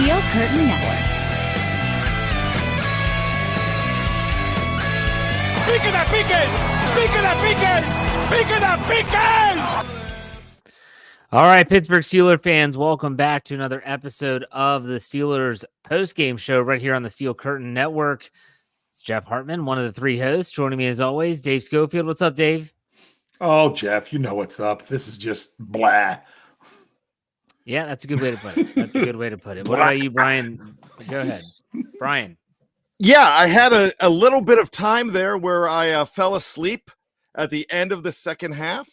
Steel Curtain Network. ¡Pique the Pickens! ¡Pique the Pickens! ¡Pique the Pickens! All right, Pittsburgh Steelers fans, welcome back to another episode of the Steelers Postgame Show right here on the Steel Curtain Network. It's Jeff Hartman, one of the three hosts. Joining me as always, Dave Schofield. What's up, Dave? Oh, Jeff, you know what's up. This is just blah. Yeah, that's a good way to put it. That's a good way to put it. What about you, Bryan? Go ahead. Bryan. Yeah, I had a little bit of time there where I fell asleep at the end of the second half,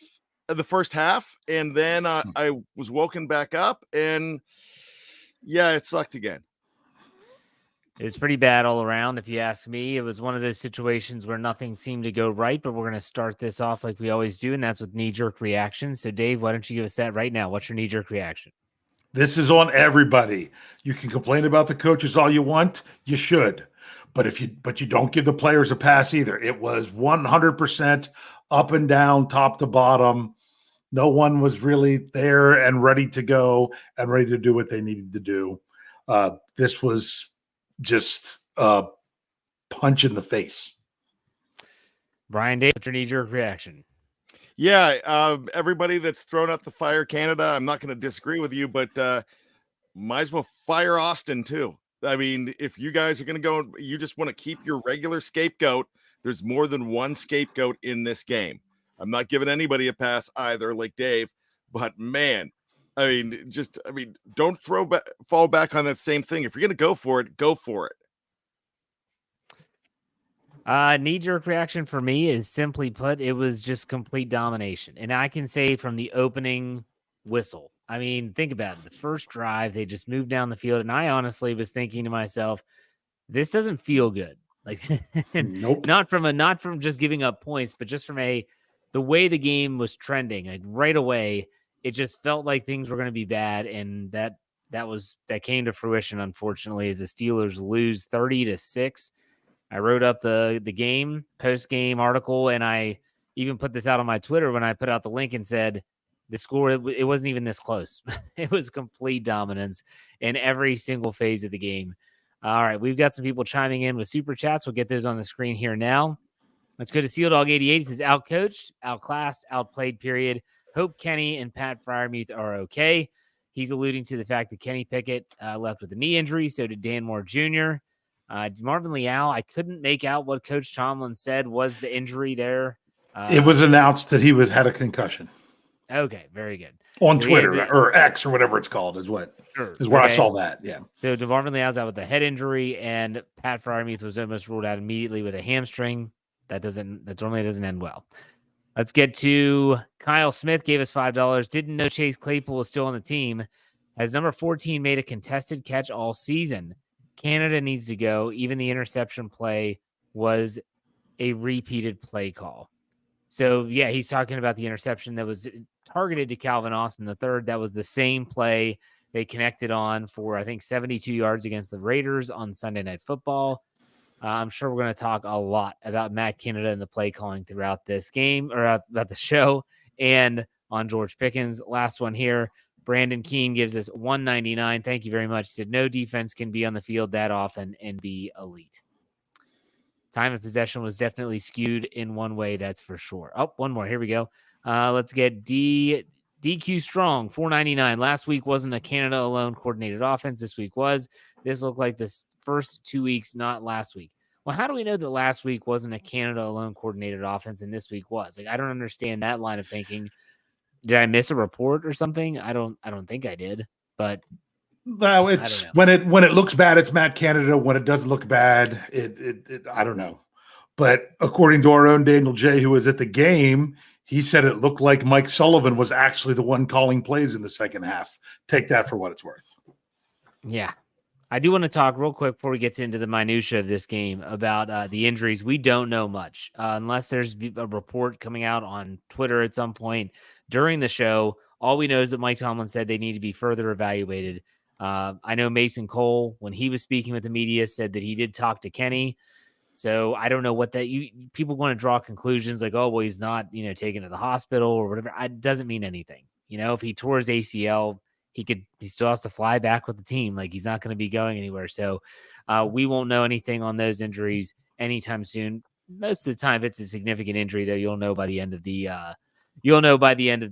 the first half, and then I was woken back up, and yeah, it sucked again. It was pretty bad all around, if you ask me. It was one of those situations where nothing seemed to go right, but we're going to start this off like we always do, and that's with knee-jerk reactions. So, Dave, why don't you give us that right now? What's your knee-jerk reaction? This is on everybody. You can complain about the coaches all you want. You should. But you don't give the players a pass either. It was 100% up and down, top to bottom. No one was really there and ready to go and ready to do what they needed to do. This was just a punch in the face. Bryan, Dave, what's your knee-jerk reaction? Yeah, everybody that's thrown out the fire Canada, I'm not going to disagree with you, but might as well fire Austin too. I mean, if you guys are going to go, you just want to keep your regular scapegoat. There's more than one scapegoat in this game. I'm not giving anybody a pass either, like Dave, but man, don't fall back on that same thing. If you're going to go for it, go for it. Knee-jerk reaction for me is simply put, it was just complete domination. And I can say from the opening whistle, I mean, think about it. The first drive, they just moved down the field. And I honestly was thinking to myself, this doesn't feel good. Like, Nope. not from just giving up points, but just from the way the game was trending. Like right away, it just felt like things were going to be bad. And that came to fruition, unfortunately, as the Steelers lose 30-6. I wrote up the game post-game article, and I even put this out on my Twitter when I put out the link and said the score, it wasn't even this close. It was complete dominance in every single phase of the game. All right, we've got some people chiming in with super chats. We'll get those on the screen here now. Let's go to SealDog88. It says outcoached, outclassed, outplayed, period. Hope Kenny and Pat Freiermuth are okay. He's alluding to the fact that Kenny Pickett left with a knee injury. So did Dan Moore Jr. Marvin Leal, I couldn't make out what Coach Tomlin said was the injury there. It was announced that he had a concussion. Okay, very good. On Twitter or X or whatever it's called is where I saw that. Yeah. So DeMarvin Leal's out with a head injury, and Pat Freiermuth was almost ruled out immediately with a hamstring. That normally doesn't end well. Let's get to Kyle Smith. Gave us $5. Didn't know Chase Claypool was still on the team. Has number 14 made a contested catch all season? Canada needs to go. Even the interception play was a repeated play call. So, yeah, he's talking about the interception that was targeted to Calvin Austin III. That was the same play they connected on for, I think, 72 yards against the Raiders on Sunday Night Football. I'm sure we're going to talk a lot about Matt Canada and the play calling throughout this game, or about the show, and on George Pickens. Last one here. Brandon Keene gives us $1.99. Thank you very much. He said, no defense can be on the field that often and be elite. Time of possession was definitely skewed in one way, that's for sure. Oh, one more. Here we go. Let's get DQ Strong, $4.99. Last week wasn't a Canada alone coordinated offense. This week was. This looked like the first 2 weeks, not last week. Well, how do we know that last week wasn't a Canada alone coordinated offense and this week was? Like, I don't understand that line of thinking. Did I miss a report or something? I don't think I did, but no, it's when it looks bad, it's Matt Canada. When it doesn't look bad, it I don't know. But according to our own Daniel J., who was at the game, he said it looked like Mike Sullivan was actually the one calling plays in the second half. Take that for what it's worth. Yeah. I do want to talk real quick before we get into the minutia of this game about the injuries. We don't know much unless there's a report coming out on Twitter at some point during the show. All we know is that Mike Tomlin said they need to be further evaluated. I know Mason Cole, when he was speaking with the media, said that he did talk to Kenny. So I don't know what people want to draw conclusions like, oh, well, he's not, taken to the hospital or whatever. It doesn't mean anything. If he tore his ACL, he still has to fly back with the team. Like, he's not going to be going anywhere. So we won't know anything on those injuries anytime soon. Most of the time, if it's a significant injury, though, you'll know by the end of the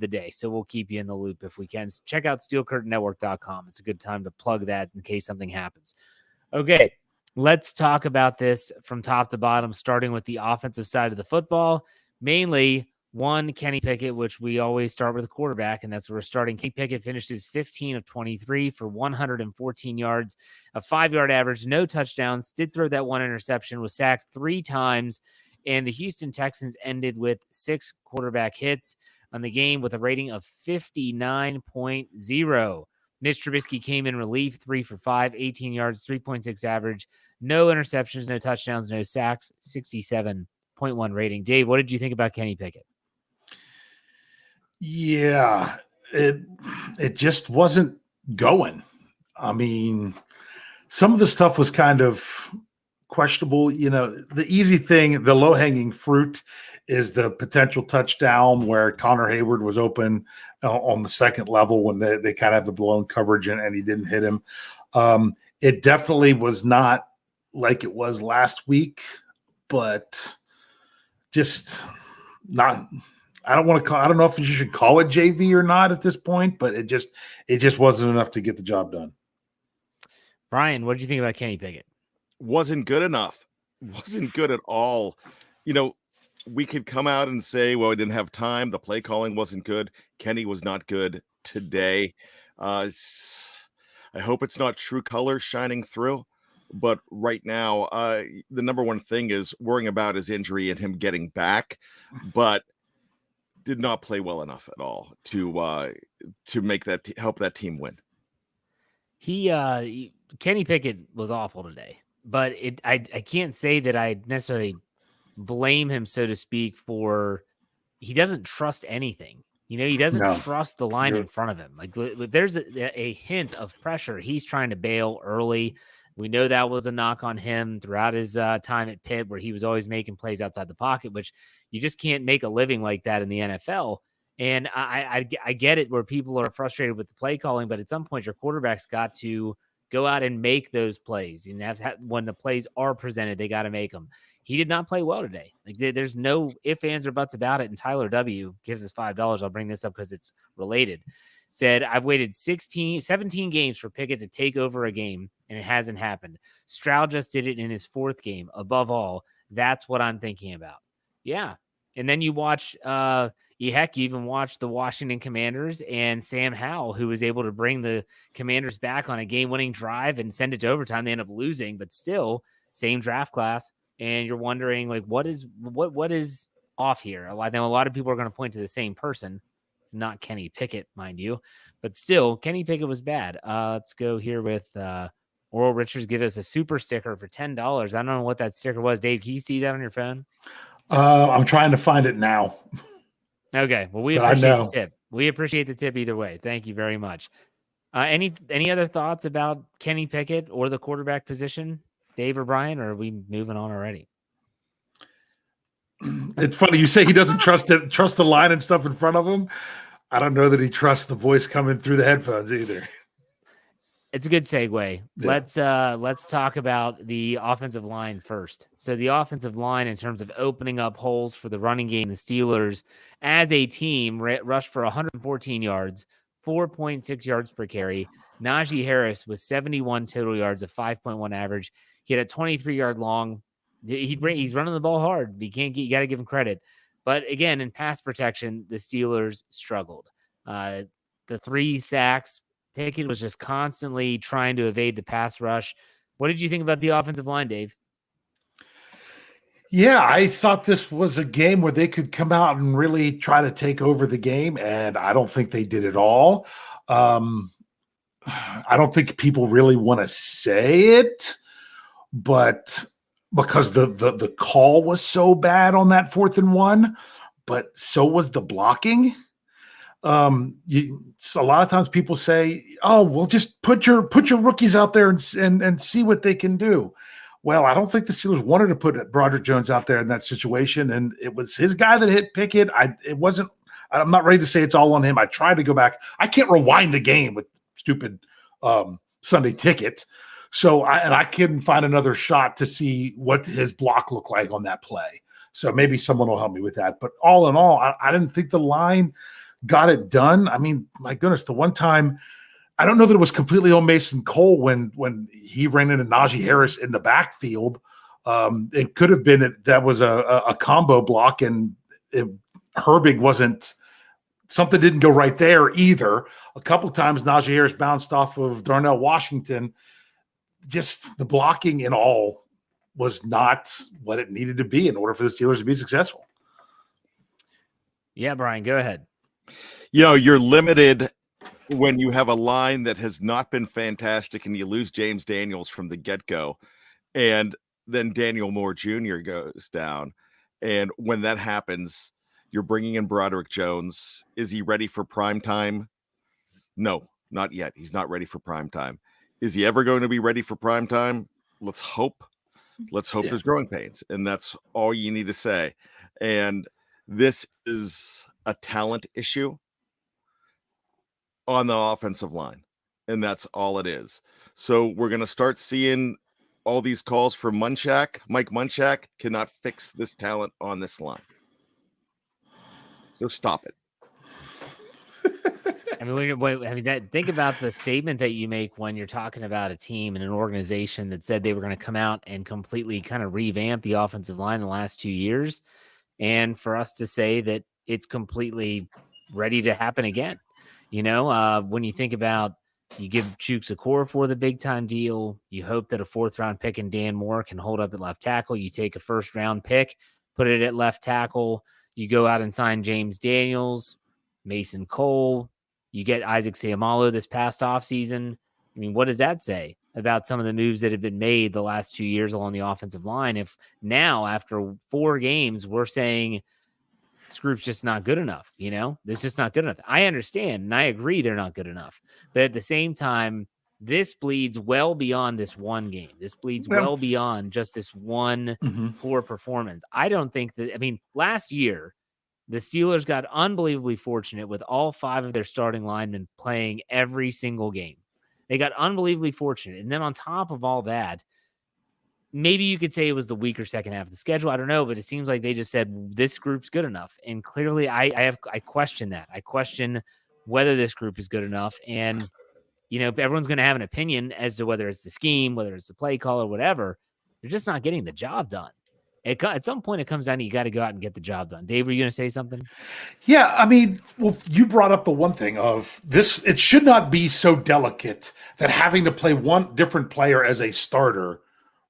day. So we'll keep you in the loop if we can. Check out steelcurtainnetwork.com. It's a good time to plug that in case something happens. Okay, let's talk about this from top to bottom, starting with the offensive side of the football. Mainly one, Kenny Pickett, which we always start with a quarterback, and that's where we're starting. Kenny Pickett finished his 15 of 23 for 114 yards, a 5-yard average, no touchdowns, did throw that one interception, was sacked 3 times, and the Houston Texans ended with 6 quarterback hits on the game with a rating of 59.0. Mitch Trubisky came in relief, 3 for 5, 18 yards, 3.6 average, no interceptions, no touchdowns, no sacks, 67.1 rating. Dave, what did you think about Kenny Pickett? Yeah, it just wasn't going. I mean, some of the stuff was kind of questionable. You know, the easy thing, the low-hanging fruit is the potential touchdown where Connor Hayward was open on the second level when they kind of have the blown coverage and he didn't hit him. It definitely was not like it was last week, but just not – I don't know if you should call it JV or not at this point, but it just wasn't enough to get the job done. Bryan, what did you think about Kenny Pickett? Wasn't good enough. Wasn't good at all. You know, we could come out and say, well, we didn't have time. The play calling wasn't good. Kenny was not good today. I hope it's not true colors shining through. But right now, the number one thing is worrying about his injury and him getting back. But did not play well enough at all to make that help that team win. Kenny Pickett was awful today, but I can't say that I necessarily blame him, so to speak, for he doesn't trust anything. You know, he doesn't trust the line in front of him. Like, there's a hint of pressure. He's trying to bail early. We know that was a knock on him throughout his time at Pitt, where he was always making plays outside the pocket, which you just can't make a living like that in the NFL. And I get it where people are frustrated with the play calling, but at some point your quarterback's got to go out and make those plays. And when the plays are presented, they got to make them. He did not play well today. Like, there's no ifs, ands, or buts about it. And Tyler W. gives us $5. I'll bring this up because it's related. Said, I've waited 17 games for Pickett to take over a game, and it hasn't happened. Stroud just did it in his 4th game. Above all, that's what I'm thinking about. Yeah. And then you watch, you even watch the Washington Commanders and Sam Howell, who was able to bring the Commanders back on a game-winning drive and send it to overtime. They end up losing, but still, same draft class. And you're wondering, like, what is off here? I know a lot of people are going to point to the same person. It's not Kenny Pickett, mind you, but still, Kenny Pickett was bad. Let's go here with Oral Richards. Give us a super sticker for $10. I don't know what that sticker was. Dave, can you see that on your phone? I'm trying to find it now. Okay. Well, we appreciate the tip. We appreciate the tip either way. Thank you very much. Any other thoughts about Kenny Pickett or the quarterback position, Dave or Bryan, or are we moving on already? It's funny. You say he doesn't trust the line and stuff in front of him. I don't know that he trusts the voice coming through the headphones either. It's a good segue. Yeah. Let's talk about the offensive line first. So the offensive line, in terms of opening up holes for the running game, the Steelers as a team rushed for 114 yards, 4.6 yards per carry. Najee Harris was 71 total yards, a 5.1 average. He had a 23-yard long. He's running the ball hard. You got to give him credit. But again, in pass protection, the Steelers struggled. The 3 sacks. Pickett was just constantly trying to evade the pass rush. What did you think about the offensive line, Dave? Yeah, I thought this was a game where they could come out and really try to take over the game, and I don't think they did at all. I don't think people really want to say it, but because the call was so bad on that 4th and 1, but so was the blocking. A lot of times people say, "Oh, well, just put your rookies out there and see what they can do." Well, I don't think the Steelers wanted to put Broderick Jones out there in that situation, and it was his guy that hit Pickett. I'm not ready to say it's all on him. I tried to go back. I can't rewind the game with stupid Sunday ticket. So I couldn't find another shot to see what his block looked like on that play. So maybe someone will help me with that. But all in all, I didn't think the line got it done. I mean, my goodness, the one time, I don't know that it was completely on Mason Cole when he ran into Najee Harris in the backfield. It could have been that was a combo block, and Herbig wasn't – something didn't go right there either. A couple times Najee Harris bounced off of Darnell Washington. Just the blocking in all was not what it needed to be in order for the Steelers to be successful. Yeah, Bryan, go ahead. You're limited when you have a line that has not been fantastic and you lose James Daniels from the get-go, and then Daniel Moore Jr. goes down. And when that happens, you're bringing in Broderick Jones. Is he ready for prime time? No, not yet. He's not ready for prime time. Is he ever going to be ready for prime time? Let's hope. Let's hope there's growing pains. And that's all you need to say. And this is a talent issue on the offensive line. And that's all it is. So we're going to start seeing all these calls for Munchak. Mike Munchak cannot fix this talent on this line. So stop it. I mean, think about the statement that you make when you're talking about a team and an organization that said they were going to come out and completely kind of revamp the offensive line the last 2 years. And for us to say that it's completely ready to happen again. When you think about, you give Chooks a core for the big time deal, you hope that a 4th round pick and Dan Moore can hold up at left tackle. You take a 1st round pick, put it at left tackle. You go out and sign James Daniels, Mason Cole. You get Isaac Seumalo this past offseason. I mean, what does that say about some of the moves that have been made the last 2 years along the offensive line? If now, after 4 games, we're saying this group's just not good enough, it's just not good enough. I understand, and I agree they're not good enough. But at the same time, this bleeds well beyond this one game. This bleeds well beyond just this one poor performance. I don't think that, last year, the Steelers got unbelievably fortunate with all 5 of their starting linemen playing every single game. They got unbelievably fortunate. And then on top of all that, maybe you could say it was the weaker second half of the schedule. I don't know, but it seems like they just said this group's good enough. And clearly I question that. I question whether this group is good enough. And, everyone's going to have an opinion as to whether it's the scheme, whether it's the play call or whatever. They're just not getting the job done. At some point, it comes down to you got to go out and get the job done. Dave, were you going to say something? Yeah, you brought up the one thing of this. It should not be so delicate that having to play one different player as a starter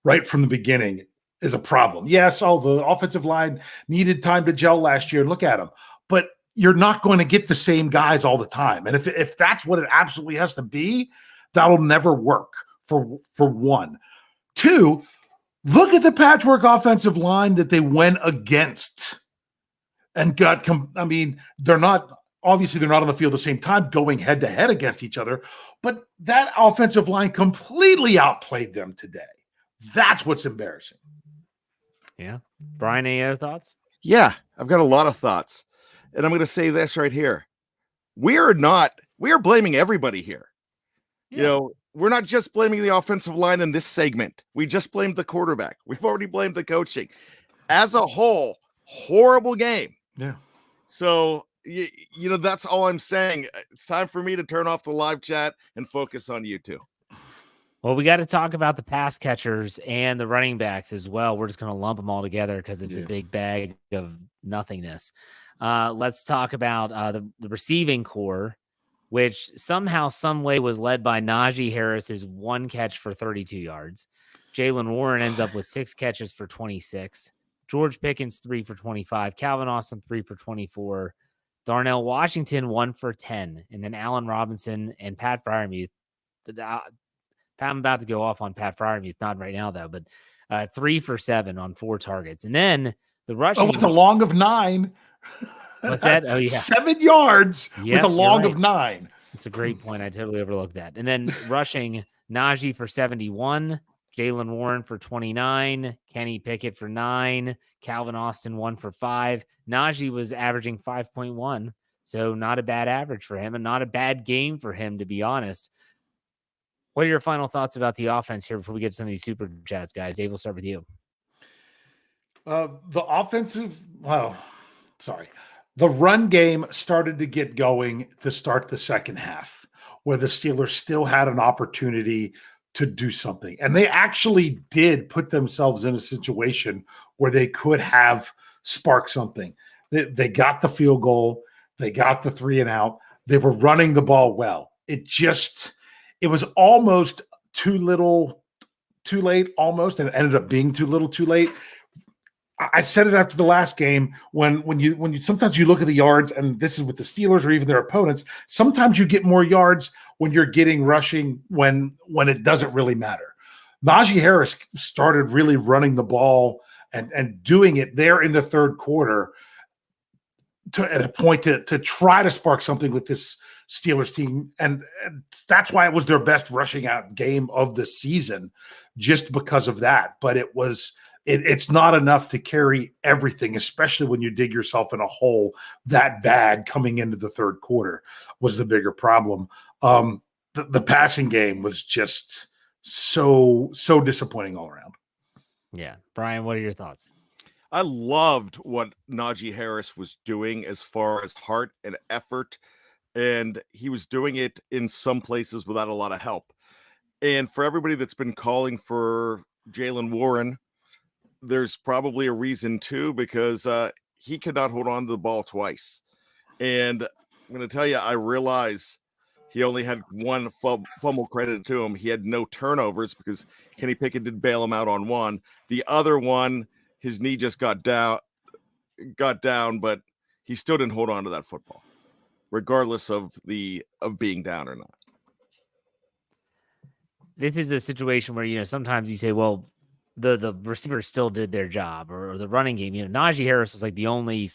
right from the beginning is a problem. Yes, all the offensive line needed time to gel last year. Look at them. But you're not going to get the same guys all the time. And if that's what it absolutely has to be, that'll never work for one. 2, look at the patchwork offensive line that they went against and got. They're not on the field at the same time going head to head against each other, but that offensive line completely outplayed them today. That's what's embarrassing. Yeah. Bryan, any other thoughts? Yeah, I've got a lot of thoughts. And I'm going to say this right here. We are blaming everybody here. Yeah. We're not just blaming the offensive line in this segment. We just blamed the quarterback. We've already blamed the coaching. As a whole, horrible game. Yeah. So, that's all I'm saying. It's time for me to turn off the live chat and focus on you two. Well, we got to talk about the pass catchers and the running backs as well. We're just going to lump them all together because it's a big bag of nothingness. Let's talk about the receiving core, which somehow, some way was led by Najee Harris's 1 catch for 32 yards. Jaylen Warren ends up with 6 catches for 26. George Pickens, 3 for 25. Calvin Austin, 3 for 24. Darnell Washington, 1 for 10. And then Allen Robinson and Pat Freiermuth. I'm about to go off on Pat Freiermuth, not right now, though, but 3 for 7 on 4 targets. And then the rushing. With a long of 9. What's that? Oh, yeah. 7 yards with a long of 9. It's a great point. I totally overlooked that. And then rushing, Najee for 71, Jaylen Warren for 29, Kenny Pickett for 9, Calvin Austin 1 for 5. Najee was averaging 5.1. So not a bad average for him and not a bad game for him, to be honest. What are your final thoughts about the offense here before we get to some of these super chats, guys? Dave, we'll start with you. The run game started to get going to start the second half, where the Steelers still had an opportunity to do something. And they actually did put themselves in a situation where they could have sparked something. They got the field goal. They got the 3 and out. They were running the ball well. It was almost too little, too late almost, and it ended up being too little, too late. I said it after the last game when you sometimes you look at the yards, and this is with the Steelers or even their opponents, sometimes you get more yards when you're getting rushing when it doesn't really matter. Najee Harris started really running the ball and doing it there in the third quarter at a point to try to spark something with this Steelers team. And that's why it was their best rushing out game of the season, just because of that. But it's not enough to carry everything, especially when you dig yourself in a hole that bad coming into the third quarter was the bigger problem. The passing game was just so disappointing all around. Yeah. Bryan, what are your thoughts? I loved what Najee Harris was doing as far as heart and effort, and he was doing it in some places without a lot of help. And for everybody that's been calling for Jaylen Warren, there's probably a reason too, because he could not hold on to the ball twice. And I'm going to tell you, I realize he only had one fumble credited to him. He had no turnovers because Kenny Pickett did bail him out on one. The other one, his knee just got down, but he still didn't hold on to that football, regardless of being down or not. This is a situation where, sometimes you say, well, the receivers still did their job, or the running game. Najee Harris was like the only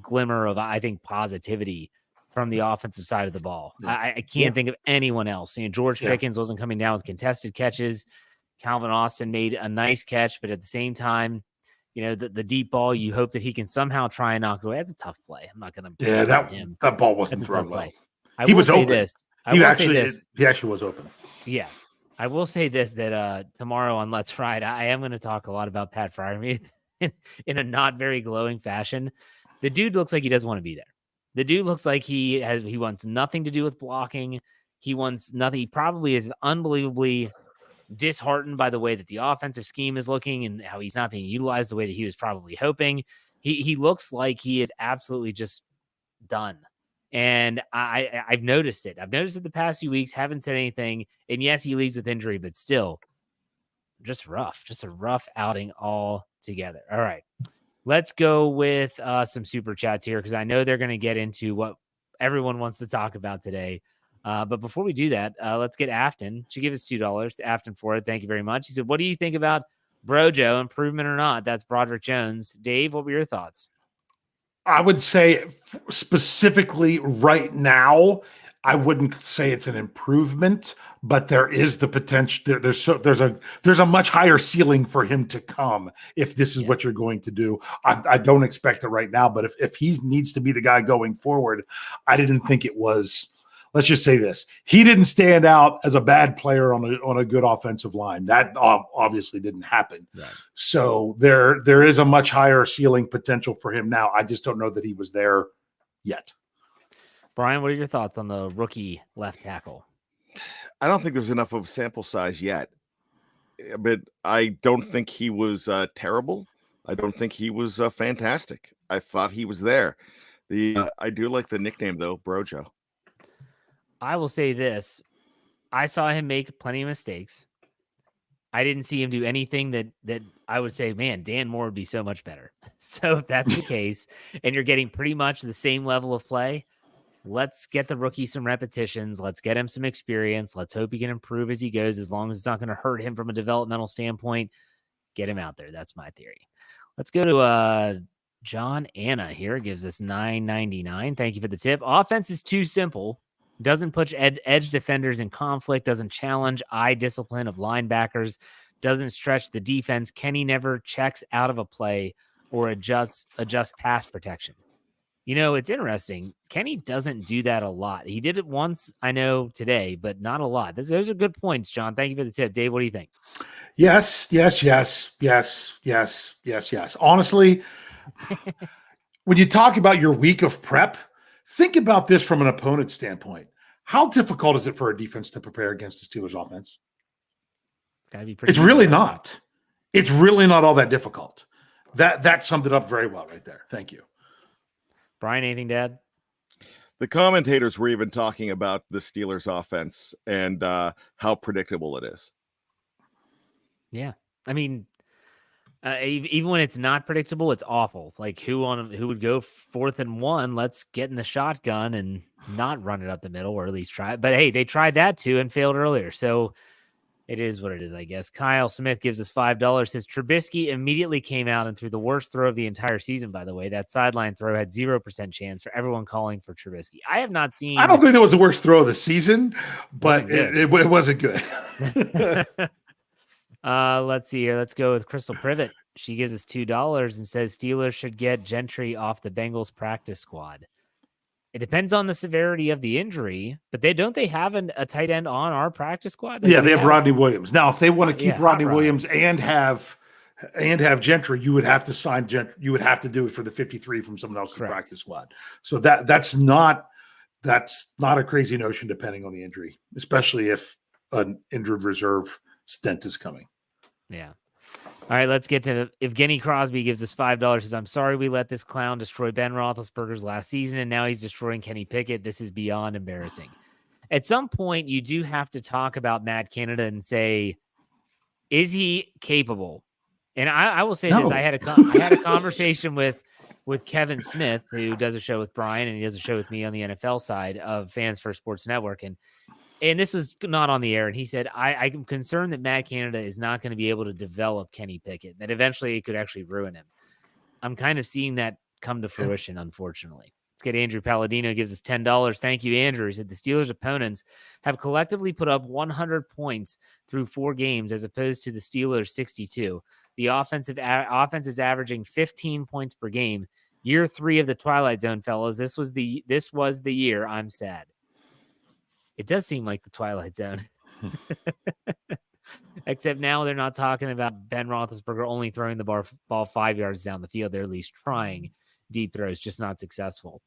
glimmer of, I think, positivity from the offensive side of the ball. Yeah. I can't think of anyone else. George Pickens wasn't coming down with contested catches. Calvin Austin made a nice catch, but at the same time, the deep ball, you hope that he can somehow try and knock it away. That's a tough play. I'm not going to. Yeah, that ball wasn't thrown well. He was open. He actually was open. Yeah. I will say this, that tomorrow on Let's Ride, I am going to talk a lot about Pat Freiermuth in a not very glowing fashion. The dude looks like he doesn't want to be there. The dude looks like he wants nothing to do with blocking. He wants nothing. He probably is unbelievably disheartened by the way that the offensive scheme is looking and how he's not being utilized the way that he was probably hoping. He looks like he is absolutely just done. And I've noticed it. I've noticed it the past few weeks, haven't said anything. And yes, he leaves with injury, but still just rough, just a rough outing all together. All right, let's go with some super chats here, because I know they're going to get into what everyone wants to talk about today. But before we do that, let's get Afton. She gave us $2 to Afton for it. Thank you very much. He said, what do you think about Brojo, improvement or not? That's Broderick Jones. Dave, what were your thoughts? I would say specifically right now, I wouldn't say it's an improvement, but there is the potential. There's a much higher ceiling for him to come if this is what you're going to do. I don't expect it right now, but if he needs to be the guy going forward, I didn't think it was. Let's just say this: he didn't stand out as a bad player on a good offensive line. That obviously didn't happen. Right. So there is a much higher ceiling potential for him now. I just don't know that he was there yet. Bryan, what are your thoughts on the rookie left tackle? I don't think there's enough of a sample size yet, but I don't think he was terrible. I don't think he was fantastic. I thought he was there. I do like the nickname though, Brojo. I will say this. I saw him make plenty of mistakes. I didn't see him do anything that I would say, man, Dan Moore would be so much better. So if that's the case, and you're getting pretty much the same level of play, let's get the rookie some repetitions. Let's get him some experience. Let's hope he can improve as he goes, as long as it's not going to hurt him from a developmental standpoint. Get him out there. That's my theory. Let's go to John Anna here. Gives us $9.99. Thank you for the tip. Offense is too simple. Doesn't put edge defenders in conflict, doesn't challenge eye discipline of linebackers, doesn't stretch the defense. Kenny never checks out of a play or adjusts pass protection. It's interesting. Kenny doesn't do that a lot. He did it once, I know, today, but not a lot. Those are good points, John. Thank you for the tip. Dave, what do you think? Yes. Honestly, when you talk about your week of prep, think about this from an opponent standpoint. How difficult is it for a defense to prepare against the Steelers offense? It's gotta be pretty. It's really not. It's really not all that difficult. That summed it up very well right there. Thank you. Bryan, anything to add? The commentators were even talking about the Steelers offense and how predictable it is. Yeah. I mean, even when it's not predictable, it's awful. Like who would go 4th and 1? Let's get in the shotgun and not run it up the middle, or at least try it. But hey, they tried that too and failed earlier. So it is what it is, I guess. Kyle Smith gives us $5. Says Trubisky immediately came out and threw the worst throw of the entire season, by the way. That sideline throw had 0% chance for everyone calling for Trubisky. I have not seen. I don't think that was the worst throw of the season, but it wasn't good. Let's see here. Let's go with Crystal Privet. She gives us $2 and says Steelers should get Gentry off the Bengals practice squad. It depends on the severity of the injury, but they have a tight end on our practice squad? Yeah, they have Rodney Williams. Now, if they want to keep Rodney Williams and have Gentry, you would have to sign Gentry. You would have to do it for the 53 from someone else's practice squad. So that's not a crazy notion depending on the injury, especially if an injured reserve stint is coming. Yeah. All right, let's get to Evgeny Crosby gives us $5. Says, I'm sorry we let this clown destroy Ben Roethlisberger's last season, and now he's destroying Kenny Pickett. This is beyond embarrassing. At some point, you do have to talk about Matt Canada and say, is he capable? And I will say this. I had a conversation with Kevin Smith, who does a show with Bryan, and he does a show with me on the NFL side of Fans First Sports Network. And this was not on the air. And he said, I'm concerned that Matt Canada is not going to be able to develop Kenny Pickett, that eventually it could actually ruin him. I'm kind of seeing that come to fruition, unfortunately. Let's get Andrew Palladino, gives us $10. Thank you, Andrew. He said the Steelers' opponents have collectively put up 100 points through 4 games as opposed to the Steelers' 62. The offense is averaging 15 points per game. Year 3 of the Twilight Zone, fellas. This was the year I'm sad. It does seem like the Twilight Zone. Except now they're not talking about Ben Roethlisberger only throwing the ball 5 yards down the field. They're at least trying deep throws, just not successful.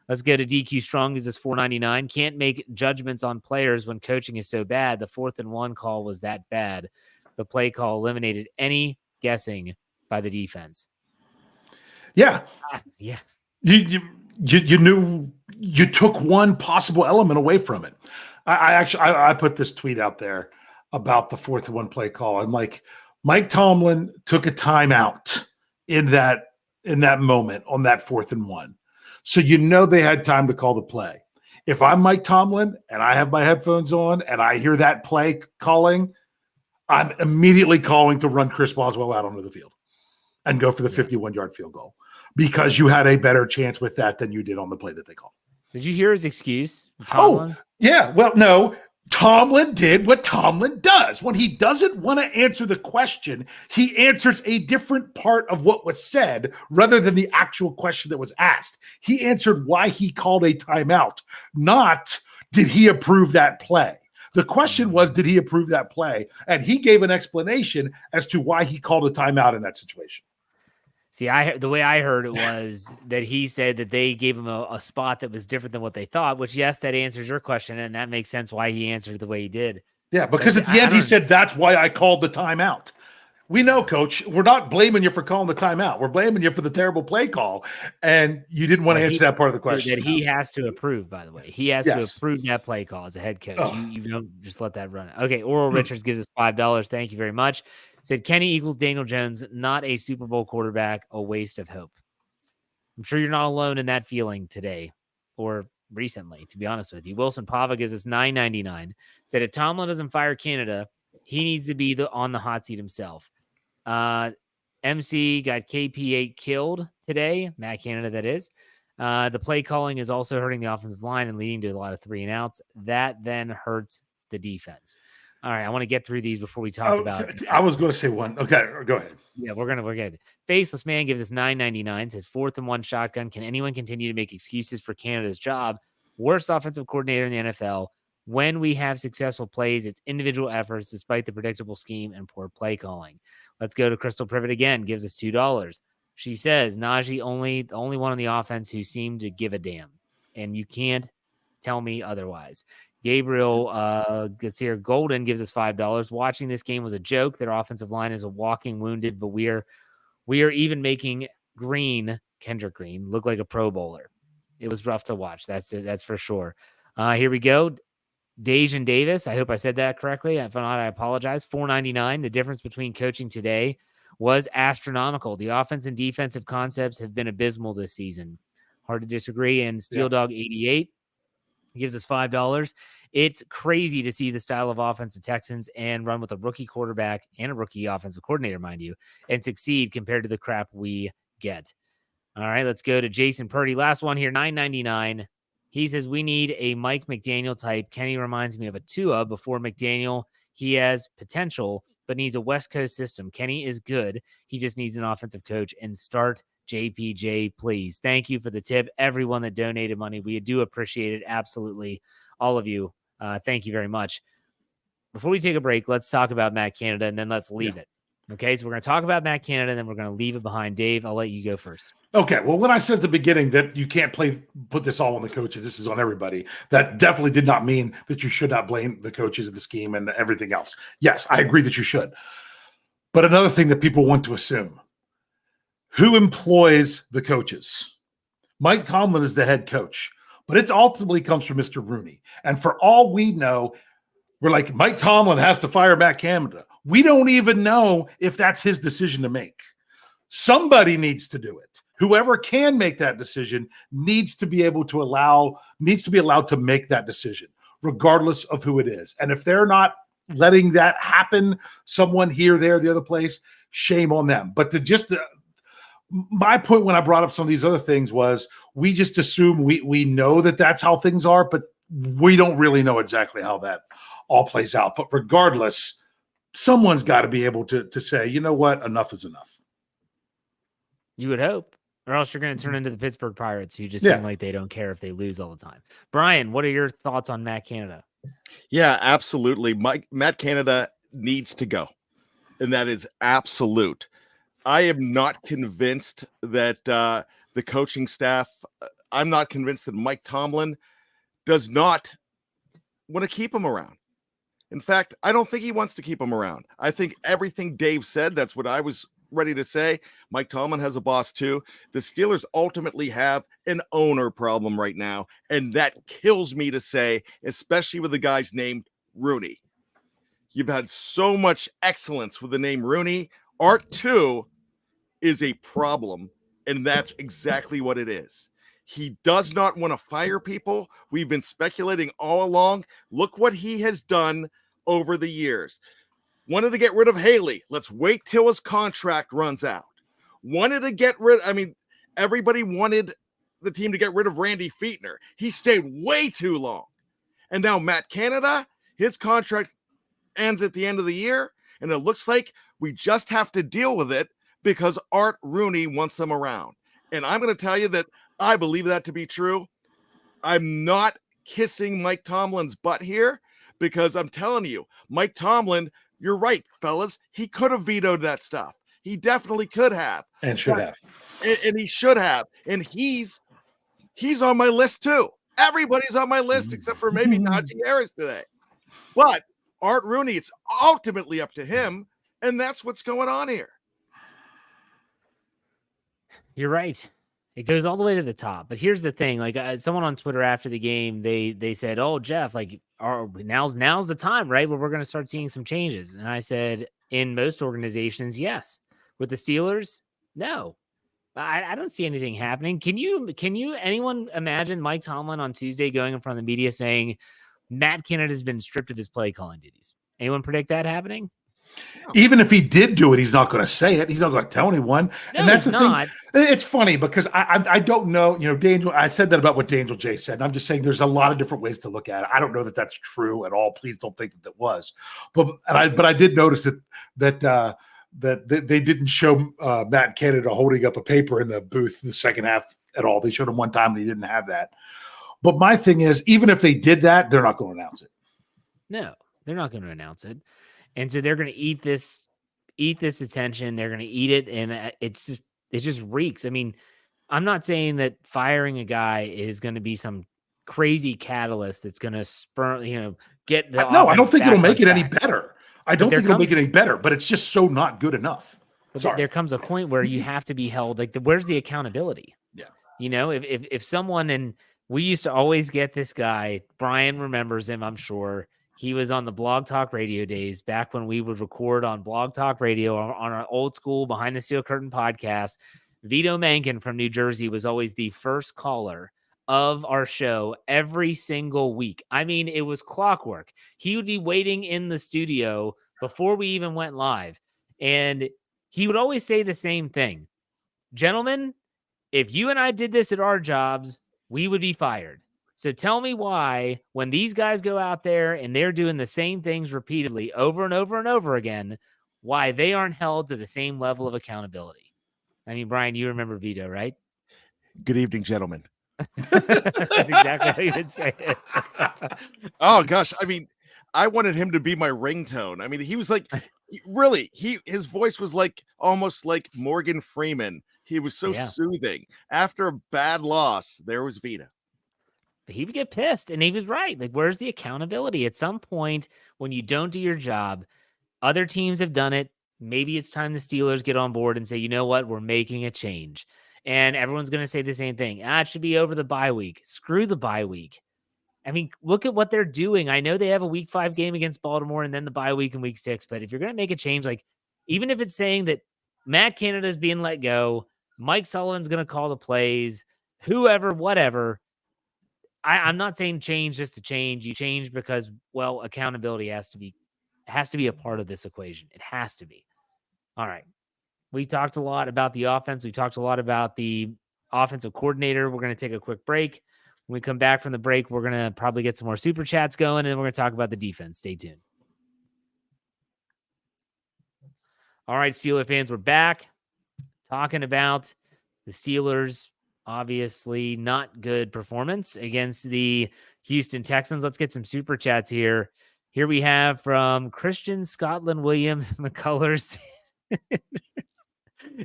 Let's go to DQ Strong. This is $4.99. Can't make judgments on players when coaching is so bad. The 4th and 1 call was that bad. The play call eliminated any guessing by the defense. Yeah. Yes. You knew you took one possible element away from it. I put this tweet out there about the 4th and 1 play call. I'm like, Mike Tomlin took a timeout in that moment on that 4th and 1. So they had time to call the play. If I'm Mike Tomlin and I have my headphones on and I hear that play calling, I'm immediately calling to run Chris Boswell out onto the field and go for the 51-yard field goal, because you had a better chance with that than you did on the play that they called. Did you hear his excuse? Tomlin's? Oh, yeah. Well, no. Tomlin did what Tomlin does. When he doesn't want to answer the question, he answers a different part of what was said rather than the actual question that was asked. He answered why he called a timeout, not did he approve that play. The question was, did he approve that play? And he gave an explanation as to why he called a timeout in that situation. See, the way I heard it was that he said that they gave him a spot that was different than what they thought, which, yes, that answers your question, and that makes sense why he answered the way he did. Yeah, because at the end he said, that's why I called the timeout. We know, Coach, we're not blaming you for calling the timeout. We're blaming you for the terrible play call, and you didn't want to answer that part of the question. That he has to approve, by the way. He has to approve that play call as a head coach. Oh. You don't just let that run. Okay, Oral Richards gives us $5. Thank you very much. Said Kenny equals Daniel Jones, not a Super Bowl quarterback, a waste of hope. I'm sure you're not alone in that feeling today or recently, to be honest with you. Wilson Pava gives us $9.99. Said if Tomlin doesn't fire Canada, he needs to be on the hot seat himself. MC got KP8 killed today. Matt Canada, that is. The play calling is also hurting the offensive line and leading to a lot of 3-and-outs. That then hurts the defense. All right, I want to get through these before we talk about. I was going to say one. Okay, go ahead. Yeah, we're good. Faceless Man gives us $9.99. Says 4th and 1 shotgun. Can anyone continue to make excuses for Canada's job? Worst offensive coordinator in the NFL. When we have successful plays, it's individual efforts despite the predictable scheme and poor play calling. Let's go to Crystal Privet again. Gives us $2. She says Najee the only one on the offense who seemed to give a damn, and you can't tell me otherwise. Gabriel Gassier Golden gives us $5. Watching this game was a joke. Their offensive line is a walking wounded, but we are even making Kendrick Green look like a Pro Bowler. It was rough to watch. That's for sure. Here we go. Dejan Davis. I hope I said that correctly. If not, I apologize. $4.99. The difference between coaching today was astronomical. The offense and defensive concepts have been abysmal this season. Hard to disagree. And Steel Dog 88 gives us $5. It's crazy to see the style of offense the Texans and run with a rookie quarterback and a rookie offensive coordinator, mind you, and succeed compared to the crap we get. All right, let's go to Jason Purdy. Last one here, $9.99. He says we need a Mike McDaniel type. Kenny reminds me of a Tua before McDaniel. He has potential, but needs a West Coast system. Kenny is good. He just needs an offensive coach, and start JPJ, please. Thank you for the tip. Everyone that donated money, we do appreciate it. Absolutely. All of you. Thank you very much. Before we take a break, let's talk about Matt Canada, and then let's leave it. Okay, so we're going to talk about Matt Canada, and then we're going to leave it behind. Dave, I'll let you go first. Okay, well, when I said at the beginning that you can't put this all on the coaches, this is on everybody, that definitely did not mean that you should not blame the coaches and the scheme and everything else. Yes, I agree that you should. But another thing that people want to assume, who employs the coaches? Mike Tomlin is the head coach, but it ultimately comes from Mr. Rooney. And for all we know, we're like, Mike Tomlin has to fire Matt Canada. We don't even know if that's his decision to make. Somebody needs to do it. Whoever can make that decision needs to be allowed to make that decision, regardless of who it is. And if they're not letting that happen, someone here, there, the other place, shame on them. But my point when I brought up some of these other things was we just assume we know that that's how things are, but we don't really know exactly how that all plays out. But regardless, someone's got to be able to say, you know what, enough is enough. You would hope, or else you're going to turn into the Pittsburgh Pirates, who just seem like they don't care if they lose all the time. Brian, what are your thoughts on Matt Canada? Yeah, absolutely. Matt Canada needs to go, and that is absolute. I am not convinced that the coaching staff, I'm not convinced that Mike Tomlin does not want to keep him around. In fact, I don't think he wants to keep him around. I think everything Dave said, that's what I was ready to say. Mike Tomlin has a boss too. The Steelers ultimately have an owner problem right now, and that kills me to say, especially with the guys named Rooney. You've had so much excellence with the name Rooney. Art 2 is a problem, and that's exactly what it is. He does not want to fire people. We've been speculating all along. Look what he has done over the years. Wanted to get rid of Haley. Let's wait till his contract runs out. Wanted to get rid, everybody wanted the team to get rid of Randy Fichtner. He stayed way too long. And now Matt Canada, his contract ends at the end of the year, and it looks like we just have to deal with it because Art Rooney wants him around. And I'm going to tell you that I believe that to be true. I'm not kissing Mike Tomlin's butt here because I'm telling you, Mike Tomlin, you're right, fellas. He could have vetoed that stuff. He definitely could have. And should have. And he should have. And he's on my list too. Everybody's on my list except for maybe Najee Harris today. But Art Rooney, it's ultimately up to him. And that's what's going on here. You're right. It goes all the way to the top. But here's the thing. Like someone on Twitter after the game, they said, oh, Jeff, like now's the time, right? Where we're going to start seeing some changes. And I said, in most organizations, yes. With the Steelers, no. I don't see anything happening. Can you anyone imagine Mike Tomlin on Tuesday going in front of the media saying Matt Canada has been stripped of his play calling duties? Anyone predict that happening? Even if he did do it, he's not going to say it. He's not going to tell anyone. No, and that's he's the not. thing. It's funny because I don't know. Daniel. I said that about what Daniel J said. And I'm just saying there's a lot of different ways to look at it. I don't know that that's true at all. Please don't think that was. But I did notice that they didn't show Matt Canada holding up a paper in the booth in the second half at all. They showed him one time and he didn't have that. But my thing is, even if they did that, they're not going to announce it. No, they're not going to announce it. And so they're going to eat this attention. They're going to eat it. And it just reeks. I mean, I'm not saying that firing a guy is going to be some crazy catalyst that's going to spur, get the. No, I don't think it'll make it any better. I don't think it'll make it any better, but it's just so not good enough. There comes a point where you have to be held. Like, where's the accountability? Yeah. If someone, and we used to always get this guy, Bryan remembers him, I'm sure. He was on the Blog Talk Radio days back when we would record on Blog Talk Radio on our old school Behind the Steel Curtain podcast. Vito Mankin from New Jersey was always the first caller of our show every single week. I mean, it was clockwork. He would be waiting in the studio before we even went live. And he would always say the same thing. Gentlemen, if you and I did this at our jobs, we would be fired. So tell me why, when these guys go out there and they're doing the same things repeatedly over and over and over again, why they aren't held to the same level of accountability. I mean, Bryan, you remember Vito, right? Good evening, gentlemen. That's exactly how you would say it. Oh, gosh. I mean, I wanted him to be my ringtone. I mean, he was like, really, his voice was like almost like Morgan Freeman. He was so soothing. After a bad loss, there was Vito. He would get pissed, and he was right. Like, where's the accountability? At some point, when you don't do your job, other teams have done it. Maybe it's time the Steelers get on board and say, you know what, we're making a change. And everyone's going to say the same thing. It should be over the bye week. Screw the bye week. I mean, look at what they're doing. I know they have a week 5 game against Baltimore and then the bye week in week 6. But if you're going to make a change, like, even if it's saying that Matt Canada is being let go, Mike Sullivan's going to call the plays, whoever, whatever. I'm not saying change just to change. You change because, well, accountability has to be a part of this equation. It has to be. All right. We talked a lot about the offense. We talked a lot about the offensive coordinator. We're going to take a quick break. When we come back from the break, we're going to probably get some more super chats going, and then we're going to talk about the defense. Stay tuned. All right, Steeler fans, we're back talking about the Steelers. Obviously, not good performance against the Houston Texans. Let's get some super chats here. Here we have from Christian Scotland Williams McCullers.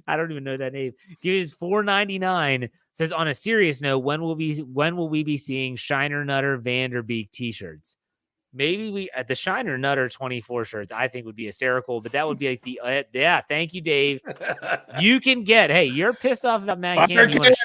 I don't even know that name. Gives $4.99. Says, on a serious note, when will we be seeing Shiner Nutter Vanderbeek t-shirts? Maybe we at the Shiner Nutter 24 shirts, I think would be hysterical, but that would be like the thank you, Dave. You can get, hey, you're pissed off about Matt Canada.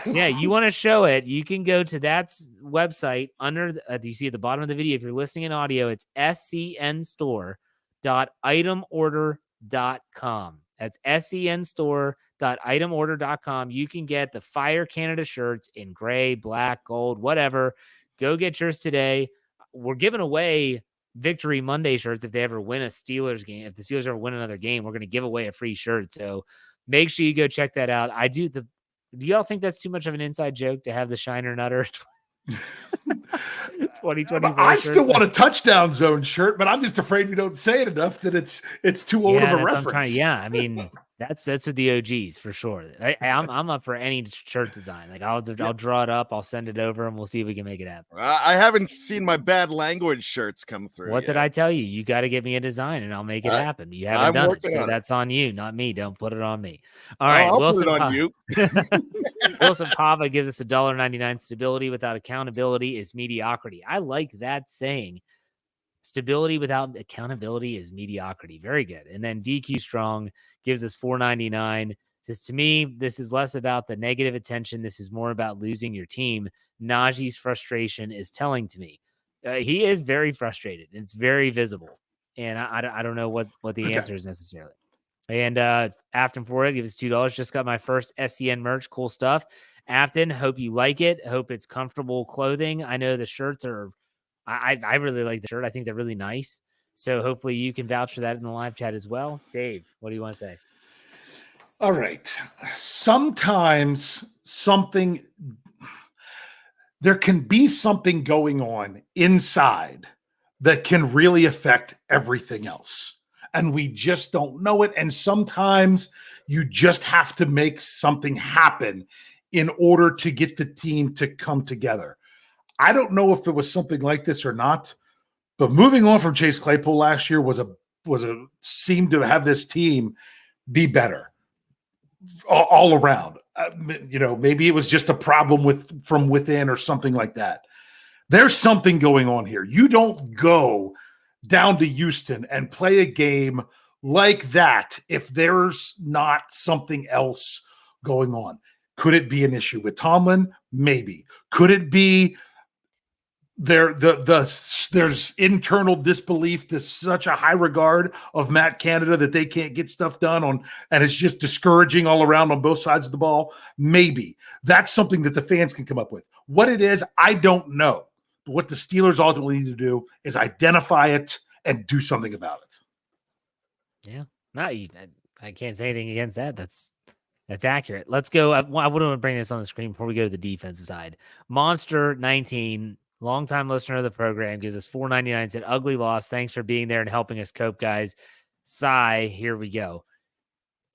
You want to show it. You can go to that website under you see at the bottom of the video. If you're listening in audio, it's scnstore.itemorder.com. That's scnstore.itemorder.com. You can get the Fire Canada shirts in gray, black, gold, whatever. Go get yours today. We're giving away Victory Monday shirts if they ever win a Steelers game. If the Steelers ever win another game, we're going to give away a free shirt. So make sure you go check that out. Do y'all think that's too much of an inside joke to have the Shiner Nutter 2024? I still want a touchdown zone shirt, but I'm just afraid we don't say it enough that it's too old of a reference. I mean, that's with the OGs for sure. I'm up for any shirt design. Like I'll draw it up, I'll send it over, and we'll see if we can make it happen. I haven't seen my bad language shirts come through. What did I tell you? You got to get me a design, and I'll make it happen. You haven't done it, so that's on you, not me. Don't put it on me. All right, I'll Wilson, put it on you. Wilson Pava gives us $1.99. Stability without accountability is mediocrity. I like that saying. Stability without accountability is mediocrity. Very good. And then DQ Strong gives us $4.99. Says, to me, this is less about the negative attention. This is more about losing your team. Najee's frustration is telling to me. He is very frustrated. It's very visible. And I don't know what the answer is necessarily. And Afton for it, gives us $2. Just got my first SCN merch. Cool stuff. Afton, hope you like it. Hope it's comfortable clothing. I know the shirts are, I really like the shirt. I think they're really nice. So hopefully you can vouch for that in the live chat as well. Dave, what do you want to say? All right. Sometimes there can be something going on inside that can really affect everything else. And we just don't know it. And sometimes you just have to make something happen in order to get the team to come together. I don't know if it was something like this or not, but moving on from Chase Claypool last year seemed to have this team be better all around. Maybe it was just a problem from within or something like that. There's something going on here. You don't go down to Houston and play a game like that if there's not something else going on. Could it be an issue with Tomlin? Maybe. Could it be there's internal disbelief to such a high regard of Matt Canada that they can't get stuff done on, and it's just discouraging all around on both sides of the ball? Maybe. That's something that the fans can come up with. What it is, I don't know. But what the Steelers ultimately need to do is identify it and do something about it. Yeah. I can't say anything against that. That's accurate. Let's go. I want to bring this on the screen before we go to the defensive side. Monster 19, longtime listener of the program, gives us $4.99. Said, ugly loss. Thanks for being there and helping us cope, guys. Sigh. Here we go.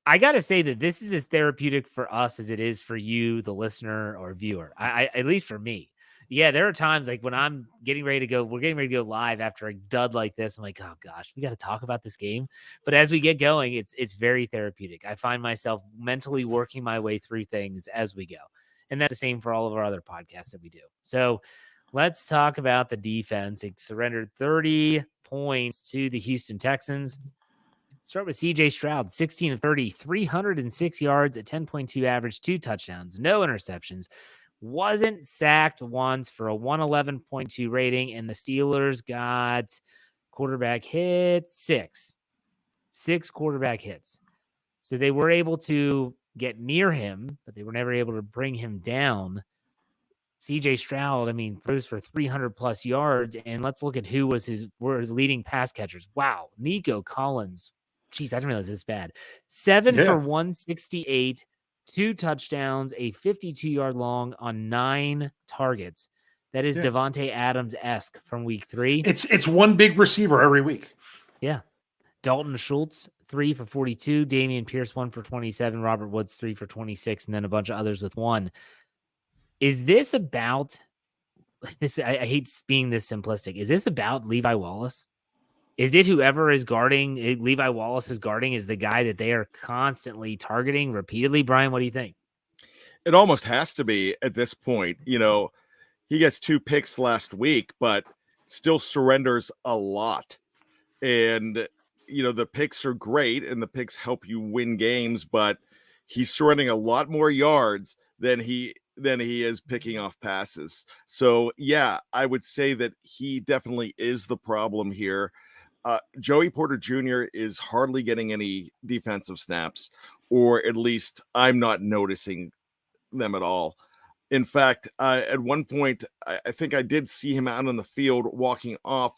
I got to say that this is as therapeutic for us as it is for you, the listener or viewer. I at least for me. Yeah, there are times like when we're getting ready to go live after a dud like this. I'm like, oh gosh, we got to talk about this game. But as we get going, it's very therapeutic. I find myself mentally working my way through things as we go. And that's the same for all of our other podcasts that we do. So let's talk about the defense. It surrendered 30 points to the Houston Texans. Start with CJ Stroud, 16 of 30, 306 yards, a 10.2 average, 2 touchdowns, no interceptions. Wasn't sacked once for a 111.2 rating, and the Steelers got quarterback hits, 6 quarterback hits. So they were able to get near him, but they were never able to bring him down. CJ Stroud, throws for 300 plus yards, and let's look at who were his leading pass catchers. Wow, Nico Collins. Jeez, I didn't realize this bad. 7 for 168. 2 touchdowns, a 52-yard long on 9 targets. That is Devontae Adams-esque from week 3. It's one big receiver every week. Yeah. Dalton Schultz, 3 for 42. Damian Pierce, 1 for 27. Robert Woods, 3 for 26. And then a bunch of others with 1. Is this about this? I hate being this simplistic. Is this about Levi Wallace? Is it whoever is guarding Levi Wallace is guarding is the guy that they are constantly targeting repeatedly? Brian, what do you think? It almost has to be at this point. He gets 2 picks last week, but still surrenders a lot. And, the picks are great and the picks help you win games, but he's surrendering a lot more yards than he is picking off passes. So, yeah, I would say that he definitely is the problem here. Joey Porter Jr. is hardly getting any defensive snaps, or at least I'm not noticing them at all. In fact, at one point, I think I did see him out on the field walking off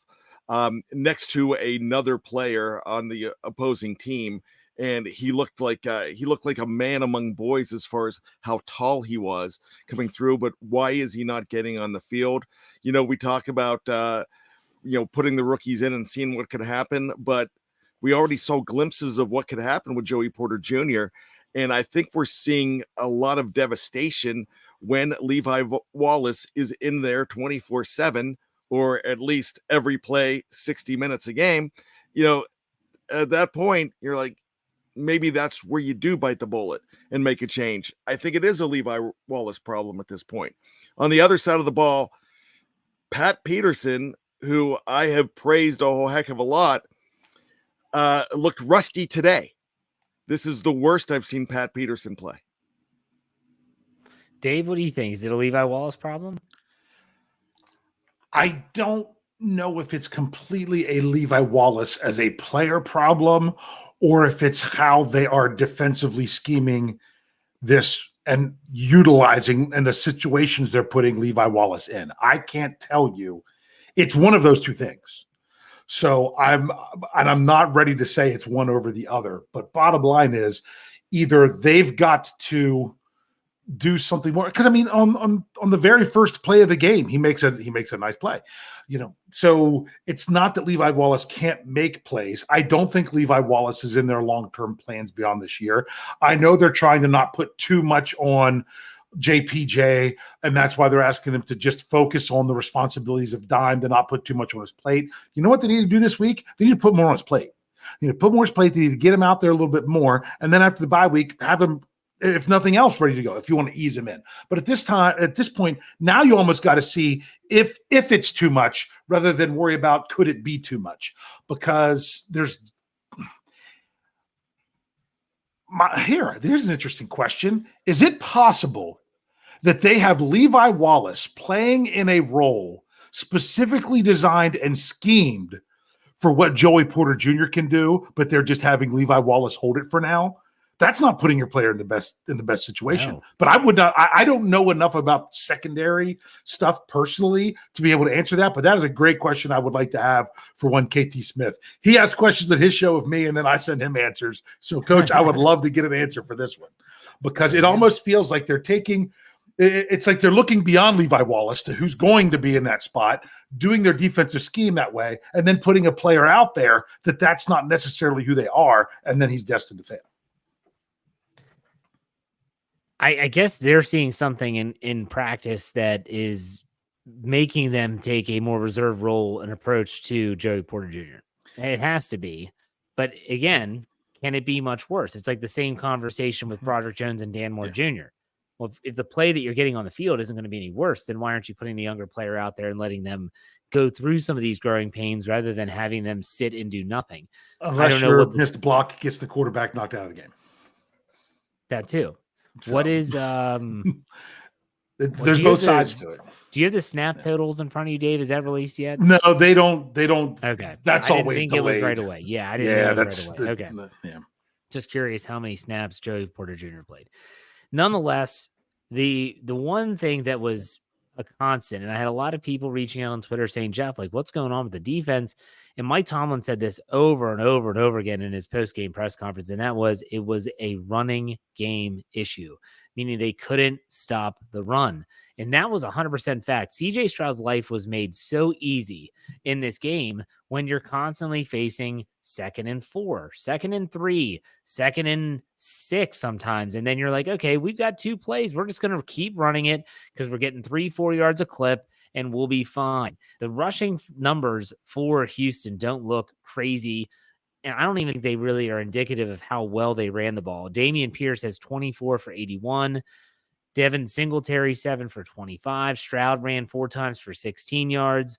next to another player on the opposing team, and he looked like a man among boys as far as how tall he was coming through. But why is he not getting on the field? We talk about putting the rookies in and seeing what could happen, but we already saw glimpses of what could happen with Joey Porter Jr. And I think we're seeing a lot of devastation when Levi Wallace is in there 24/7, or at least every play, 60 minutes a game. At that point, you're like, maybe that's where you do bite the bullet and make a change. I think it is a Levi Wallace problem at this point. On the other side of the ball, Pat Peterson, who I have praised a whole heck of a lot, looked rusty today. This is the worst I've seen Pat Peterson play. Dave, what do you think? Is it a Levi Wallace problem? I don't know if it's completely a Levi Wallace as a player problem, or if it's how they are defensively scheming this and utilizing and the situations they're putting Levi Wallace in. I can't tell you. It's one of those two things. So I'm not ready to say it's one over the other, but bottom line is either they've got to do something more. Because I mean, on the very first play of the game, he makes a nice play, So it's not that Levi Wallace can't make plays. I don't think Levi Wallace is in their long-term plans beyond this year. I know they're trying to not put too much on JPJ, and that's why they're asking him to just focus on the responsibilities of dime, to not put too much on his plate. You know what they need to do this week? They need to put more on his plate. They need to put more on his plate. They need to get him out there a little bit more, and then after the bye week, have him, if nothing else, ready to go if you want to ease him in. But at this point, now you almost got to see if it's too much rather than worry about could it be too much, because here's an interesting question. Is it possible that they have Levi Wallace playing in a role specifically designed and schemed for what Joey Porter Jr. can do, but they're just having Levi Wallace hold it for now? That's not putting your player in the best situation. No. But I don't know enough about secondary stuff personally to be able to answer that. But that is a great question I would like to have for one KT Smith. He asks questions at his show of me, and then I send him answers. So, Coach, I would love to get an answer for this one, because it almost feels like they're taking – it's like they're looking beyond Levi Wallace to who's going to be in that spot, doing their defensive scheme that way, and then putting a player out there that's not necessarily who they are, and then he's destined to fail. I guess they're seeing something in practice that is making them take a more reserved role and approach to Joey Porter Jr. And it has to be. But again, can it be much worse? It's like the same conversation with Broderick Jones and Dan Moore Jr. Well, if the play that you're getting on the field isn't going to be any worse, then why aren't you putting the younger player out there and letting them go through some of these growing pains rather than having them sit and do nothing? Unless you miss the block, gets the quarterback knocked out of the game. That too. So, what is there's both sides to it. Do you have the snap totals in front of you, Dave? Is that released yet? No, they don't. Okay. That's always think delayed. It was right away. Yeah, I didn't know it was right away. Okay. Yeah. Just curious how many snaps Joey Porter Jr. played. Nonetheless, the one thing that was a constant, and I had a lot of people reaching out on Twitter saying, Jeff, like, what's going on with the defense? And Mike Tomlin said this over and over and over again in his post-game press conference, and that was, it was a running game issue, meaning they couldn't stop the run. And that was 100% fact. CJ Stroud's life was made so easy in this game when you're constantly facing 2nd and 4, 2nd and 3, 2nd and 6 sometimes. And then you're like, okay, we've got 2 plays. We're just going to keep running it because we're getting 3-4 yards a clip and we'll be fine. The rushing numbers for Houston don't look crazy. And I don't even think they really are indicative of how well they ran the ball. Dameon Pierce has 24 for 81. Devin Singletary, 7 for 25. Stroud ran 4 times for 16 yards.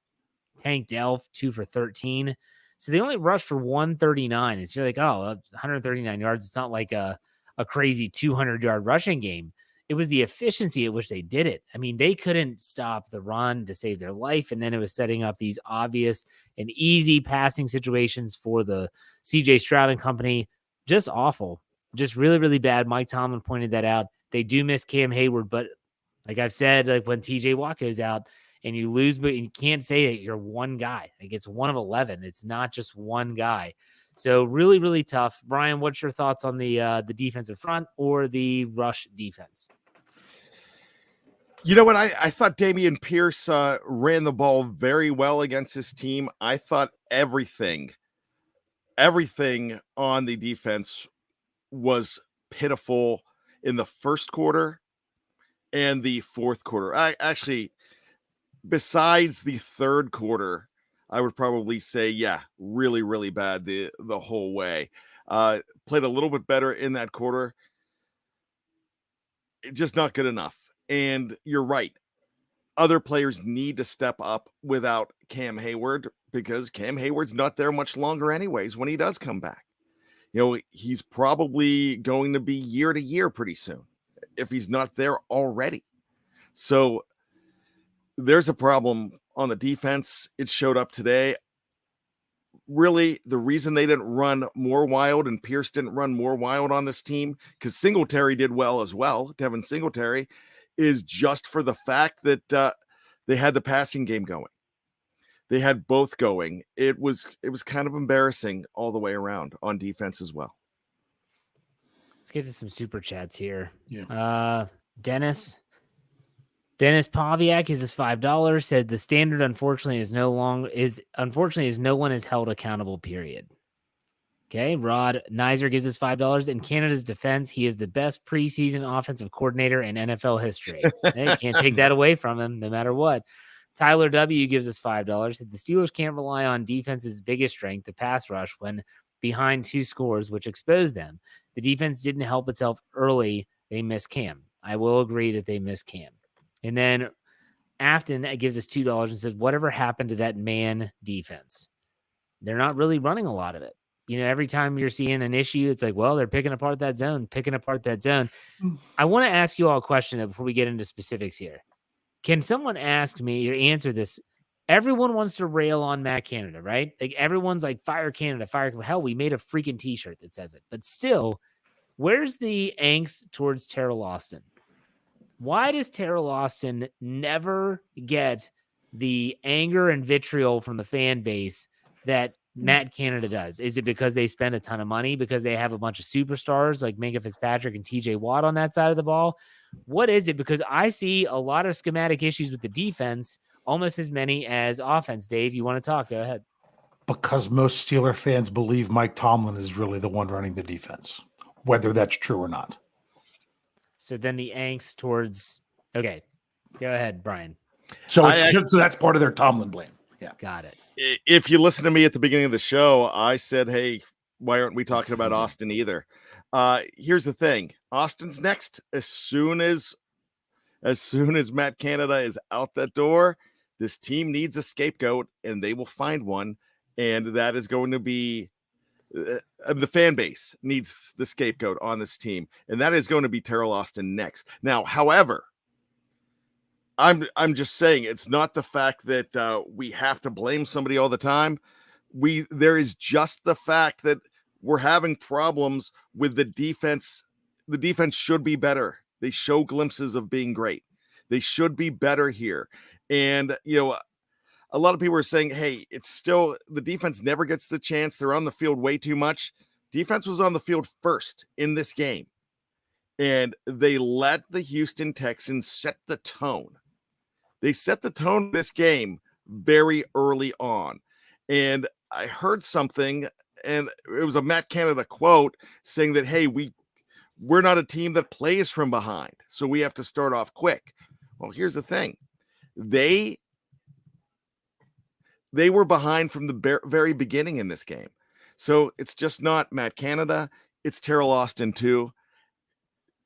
Tank Delph, 2 for 13. So they only rushed for 139. It's you're like, oh, 139 yards. It's not like a crazy 200-yard rushing game. It was the efficiency at which they did it. I mean, they couldn't stop the run to save their life, and then it was setting up these obvious and easy passing situations for the CJ Stroud and company. Just awful. Just really, really bad. Mike Tomlin pointed that out. They do miss Cam Hayward, but like I've said, like when TJ Watt goes out and you lose, but you can't say that you're one guy. Like it's 1 of 11. It's not just one guy. So really, really tough. Bryan, what's your thoughts on the defensive front or the rush defense? You know what? I thought Dameon Pierce ran the ball very well against his team. I thought everything on the defense was pitiful in the first quarter and the fourth quarter. I actually, besides the third quarter, I would probably say, yeah, really, really bad the whole way. Played a little bit better in that quarter. Just not good enough. And you're right. Other players need to step up without Cam Hayward because Cam Hayward's not there much longer anyways when he does come back. You know, he's probably going to be year to year pretty soon if he's not there already. So there's a problem on the defense. It showed up today. Really, the reason they didn't run more wild and Pierce didn't run more wild on this team, because Singletary did well as well, Devin Singletary, is just for the fact that they had the passing game going. They had both going. It was kind of embarrassing all the way around on defense as well. Let's get to some super chats here. Yeah. Dennis Paviak is his $5, said the standard unfortunately is no one is held accountable, period. Okay. Rod Nizer gives us $5. In Canada's defense, he is the best preseason offensive coordinator in NFL history. Hey, can't take that away from him no matter what. Tyler W gives us $5. Said the Steelers can't rely on defense's biggest strength, the pass rush, when behind 2 scores, which exposed them. The defense didn't help itself early. They missed Cam. I will agree that they missed Cam. And then Afton gives us $2 and says, whatever happened to that man defense? They're not really running a lot of it. Every time you're seeing an issue, it's like, well, they're picking apart that zone. I want to ask you all a question before we get into specifics here. Can someone ask me or answer this? Everyone wants to rail on Matt Canada, right? Like everyone's like, fire Canada, fire. Hell, we made a freaking t-shirt that says it. But still, where's the angst towards Terrell Austin? Why does Terrell Austin never get the anger and vitriol from the fan base that Matt Canada does? Is it because they spend a ton of money, because they have a bunch of superstars like Minka Fitzpatrick and TJ Watt on that side of the ball? What is it? Because I see a lot of schematic issues with the defense, almost as many as offense. Dave, you want to talk? Go ahead. Because most Steeler fans believe Mike Tomlin is really the one running the defense, whether that's true or not. So then the angst towards, okay, go ahead, Brian. So that's part of their Tomlin blame. Yeah. Got it. If you listen to me at the beginning of the show, I said, hey, why aren't we talking about Austin either? Here's the thing. Austin's next. As soon as Matt Canada is out that door, this team needs a scapegoat, and they will find one. And that is going to be the fan base needs the scapegoat on this team, and that is going to be Terrell Austin next. Now, however, I'm just saying it's not the fact that we have to blame somebody all the time. There is just the fact that we're having problems with the defense. The defense should be better. They show glimpses of being great. They should be better here. And, a lot of people are saying, hey, it's still the defense never gets the chance. They're on the field way too much. Defense was on the field first in this game, and they let the Houston Texans set the tone. They set the tone in this game very early on. And I heard something, and it was a Matt Canada quote saying that, hey, we're not a team that plays from behind, so we have to start off quick. Well, here's the thing. They were behind from the very beginning in this game. So it's just not Matt Canada. It's Terrell Austin too.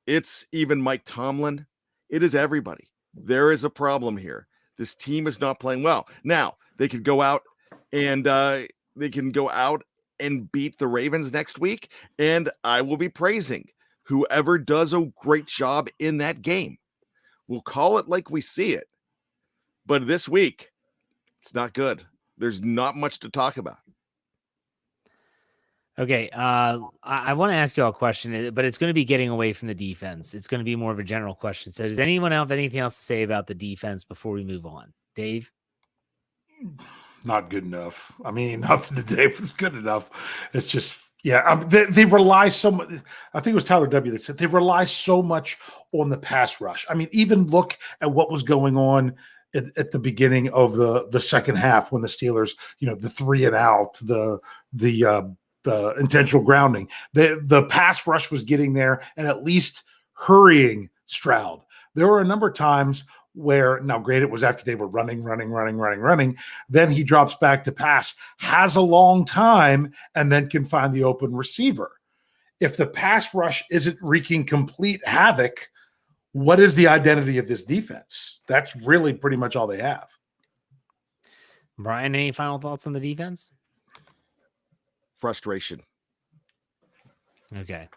It's even Mike Tomlin. It is everybody. There is a problem here. This team is not playing well. Now, they could go out and beat the Ravens next week, and I will be praising whoever does a great job in that game. We'll call it like we see it. But this week, it's not good. There's not much to talk about. Okay, I want to ask you all a question, but it's going to be getting away from the defense. It's going to be more of a general question. So does anyone have anything else to say about the defense before we move on? Dave? Not good enough. I mean, nothing today was good enough. It's just, they rely so much. I think it was Tyler W. that said they rely so much on the pass rush. I mean, even look at what was going on at the beginning of the second half when the Steelers, the 3 and out, the intentional grounding, the pass rush was getting there and at least hurrying Stroud. There were a number of times where, now granted, it was after they were running. Then he drops back to pass, has a long time, and then can find the open receiver. If the pass rush isn't wreaking complete havoc, what is the identity of this defense? That's really pretty much all they have. Brian, any final thoughts on the defense? Frustration. Okay.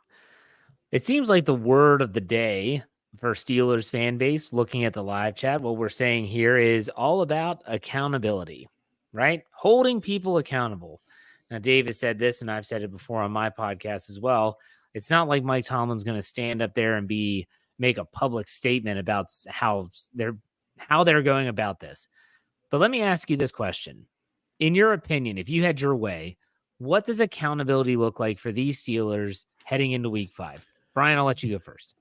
It seems like the word of the day for Steelers fan base, looking at the live chat, what we're saying here is all about accountability, right? Holding people accountable. Now, Dave has said this, and I've said it before on my podcast as well. It's not like Mike Tomlin's going to stand up there and make a public statement about how they're going about this. But let me ask you this question. in your opinion, if you had your way, what does accountability look like for these Steelers heading into week 5? Bryan, I'll let you go first.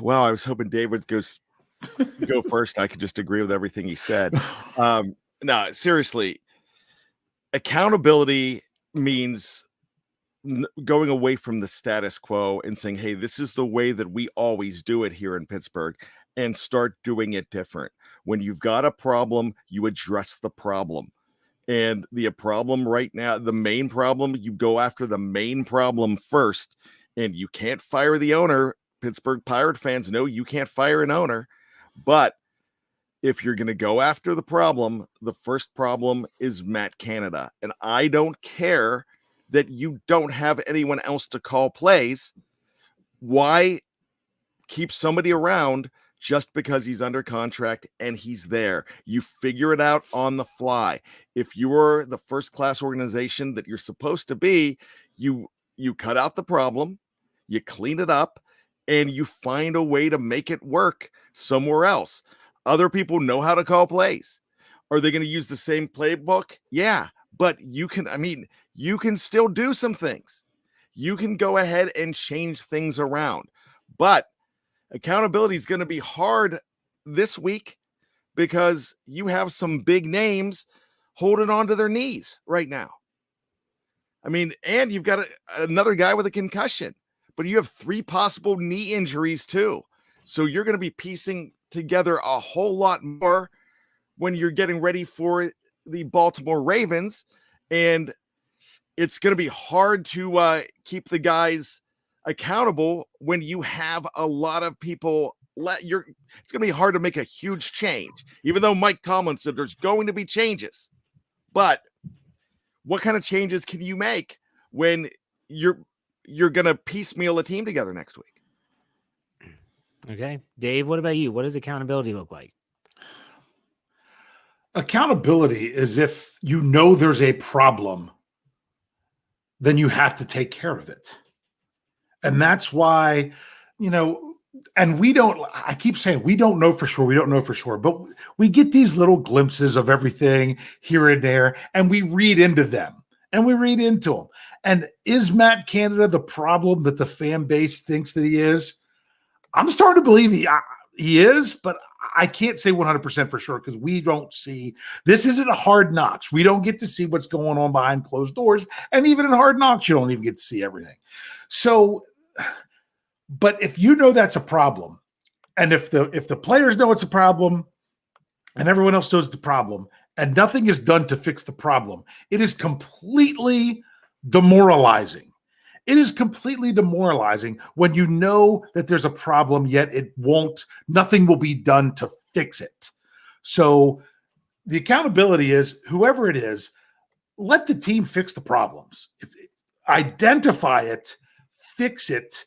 Well, I was hoping Dave would go first. I could just agree with everything he said. No, seriously, accountability means going away from the status quo and saying, hey, this is the way that we always do it here in Pittsburgh, and start doing it different. When you've got a problem, you address the problem. And the problem right now, the main problem, you go after the main problem first, and you can't fire the owner. Pittsburgh Pirate fans know you can't fire an owner, but if you're going to go after the problem, the first problem is Matt Canada. And I don't care that you don't have anyone else to call plays. Why keep somebody around just because he's under contract and he's there? You figure it out on the fly. If you are the first-class organization that you're supposed to be, you cut out the problem, you clean it up, and you find a way to make it work somewhere else. Other people know how to call plays. Are they going to use the same playbook? Yeah, but you can still do some things. You can go ahead and change things around. But accountability is going to be hard this week because you have some big names holding on to their knees right now. And you've got another guy with a concussion, but you have 3 possible knee injuries too. So you're going to be piecing together a whole lot more when you're getting ready for the Baltimore Ravens. And it's going to be hard to keep the guys accountable when you have a lot of people. It's going to be hard to make a huge change, even though Mike Tomlin said there's going to be changes. But what kind of changes can you make when you're going to piecemeal a team together next week? Okay. Dave, what about you? What does accountability look like? Accountability is if you know there's a problem, then you have to take care of it. And that's why, and I keep saying we don't know for sure, but we get these little glimpses of everything here and there, and we read into them and we read into them. And is Matt Canada the problem that the fan base thinks that he is? I'm starting to believe he is, but I can't say 100% for sure because we don't see. This isn't a Hard Knocks. We don't get to see what's going on behind closed doors, and even in Hard Knocks, you don't even get to see everything. So, but if you know that's a problem, and if the players know it's a problem, and everyone else knows it's a problem, and nothing is done to fix the problem, it is completely demoralizing. It is completely demoralizing when you know that there's a problem, yet nothing will be done to fix it. So the accountability is whoever it is, let the team fix the problems. Identify it, fix it,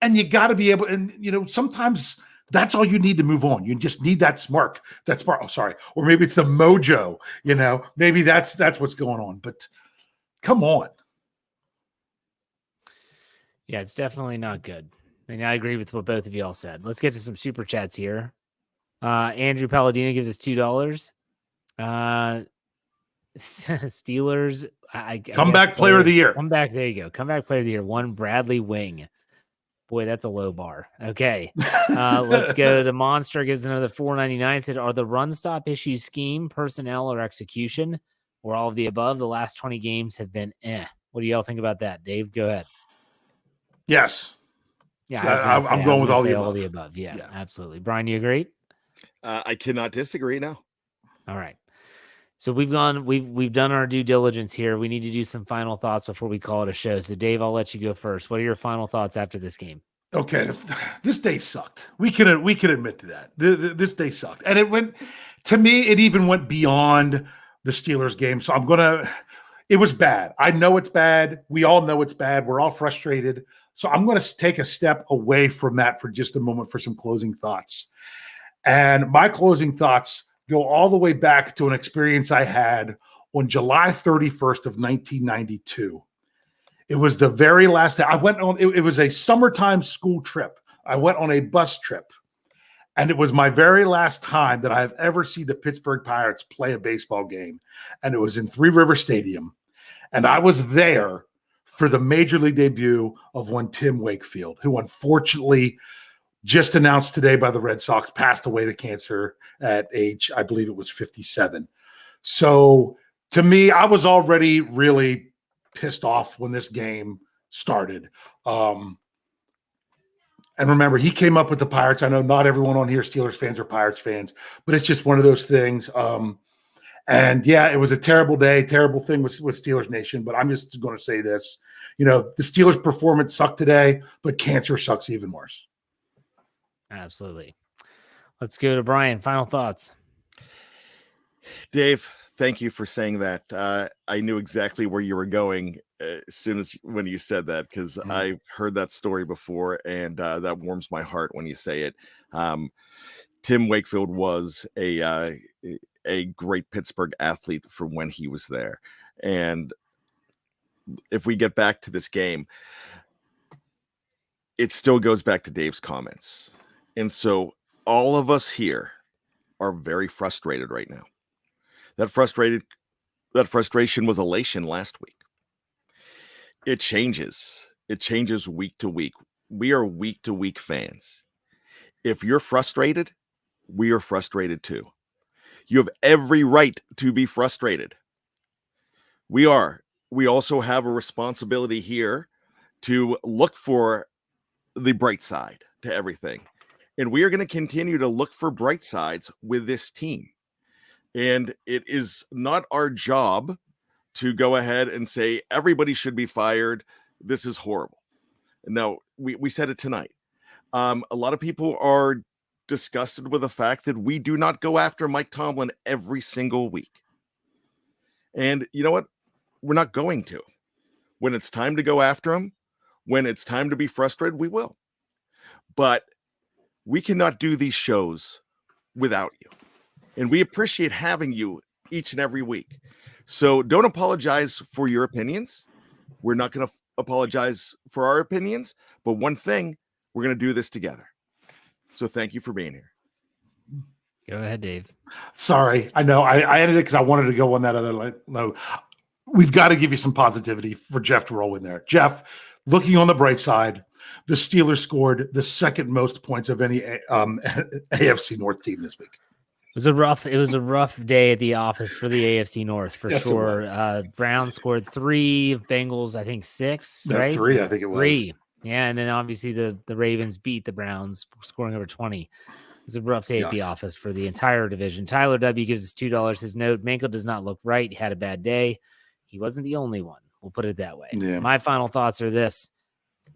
and you got to be able, and sometimes that's all you need to move on. You just need that spark. Or maybe it's the mojo, maybe that's what's going on, but come on. Yeah, it's definitely not good. I agree with what both of you all said. Let's get to some super chats here. Andrew Palladino gives us $2. Steelers. Comeback player of the year. Comeback. There you go. Comeback player of the year. One Bradley Wing. Boy, that's a low bar. Okay. Let's go to Monster. Gives another $4.99. Said, are the run stop issues scheme, personnel, or execution, or all of the above? The last 20 games have been What do y'all think about that? Dave, go ahead. Yes. Yeah, I'm going with all the above. Yeah, absolutely. Bryan, you agree? I cannot disagree now. All right. So we've done our due diligence here. We need to do some final thoughts before we call it a show. So Dave, I'll let you go first. What are your final thoughts after this game? Okay. This day sucked. We can admit to that. This day sucked. And to me, it even went beyond the Steelers game. So it was bad. I know it's bad. We all know it's bad. We're all frustrated. So I'm going to take a step away from that for just a moment for some closing thoughts. And my closing thoughts go all the way back to an experience I had on July 31st of 1992. It was the very last day. I went on, it was a summertime school trip. I went on a bus trip. And it was my very last time that I have ever seen the Pittsburgh Pirates play a baseball game. And it was in Three River Stadium. And I was there for the major league debut of one Tim Wakefield, who unfortunately just announced today by the Red Sox passed away to cancer at age, I believe it was 57. So to me, I was already really pissed off when this game started. And remember, he came up with the Pirates. I know not everyone on here, Steelers fans or Pirates fans, but it's just one of those things. And yeah, it was a terrible day, terrible thing with Steelers Nation. But I'm just going to say this, the Steelers' performance sucked today, but cancer sucks even worse. Absolutely. Let's go to Bryan. Final thoughts. Dave, thank you for saying that. I knew exactly where you were going as soon as when you said that, because I've heard that story before, and that warms my heart when you say it. Tim Wakefield was a great Pittsburgh athlete from when he was there. And if we get back to this game, it still goes back to Dave's comments. And so all of us here are very frustrated right now. That frustration was elation last week. It changes. It changes week to week. We are week to week fans. If you're frustrated, we are frustrated too. You have every right to be frustrated. We are. We also have a responsibility here to look for the bright side to everything. And we are going to continue to look for bright sides with this team. And it is not our job to go ahead and say everybody should be fired. This is horrible. No, we said it tonight. A lot of people are disgusted with the fact that we do not go after Mike Tomlin every single week. And you know what? We're not going to. When it's time to go after him, when it's time to be frustrated, we will. But we cannot do these shows without you. And we appreciate having you each and every week. So don't apologize for your opinions. We're not going to apologize for our opinions. But one thing, we're going to do this together. So thank you for being here. Go ahead, Dave. Sorry. I know I edited it because I wanted to go on that other note. We've got to give you some positivity for Jeff to roll in there. Jeff, looking on the bright side, the Steelers scored the second most points of any AFC North team this week. It was a rough day at the office for the AFC North for sure. Browns scored 3, Bengals I think 6, right? 3, I think it was 3. Yeah, and then obviously the Ravens beat the Browns, scoring over 20. It was a rough day at the office for the entire division. Tyler W gives us $2. His note: Manko does not look right. He had a bad day. He wasn't the only one. We'll put it that way. Yeah. My final thoughts are this.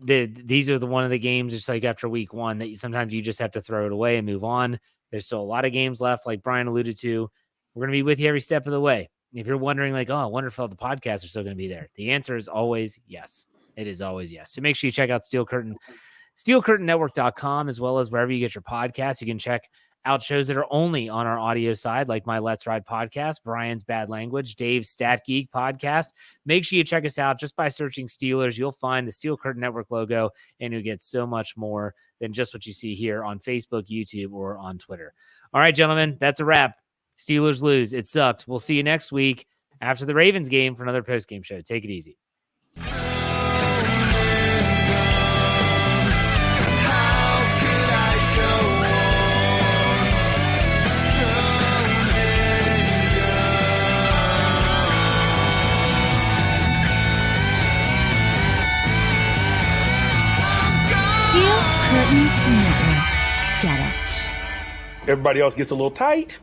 These are one of the games, just like after week 1, that sometimes you just have to throw it away and move on. There's still a lot of games left, like Bryan alluded to. We're going to be with you every step of the way. If you're wondering, like, I wonder if all the podcasts are still going to be there, the answer is always yes. It is always yes. So make sure you check out Steel Curtain, SteelCurtainNetwork.com, as well as wherever you get your podcasts. You can check out shows that are only on our audio side, like my Let's Ride podcast, Bryan's Bad Language, Dave's Stat Geek podcast. Make sure you check us out just by searching Steelers. You'll find the Steel Curtain Network logo, and you'll get so much more than just what you see here on Facebook, YouTube, or on Twitter. All right, gentlemen, that's a wrap. Steelers lose. It sucked. We'll see you next week after the Ravens game for another postgame show. Take it easy. Curtain Network. Get it. Everybody else gets a little tight.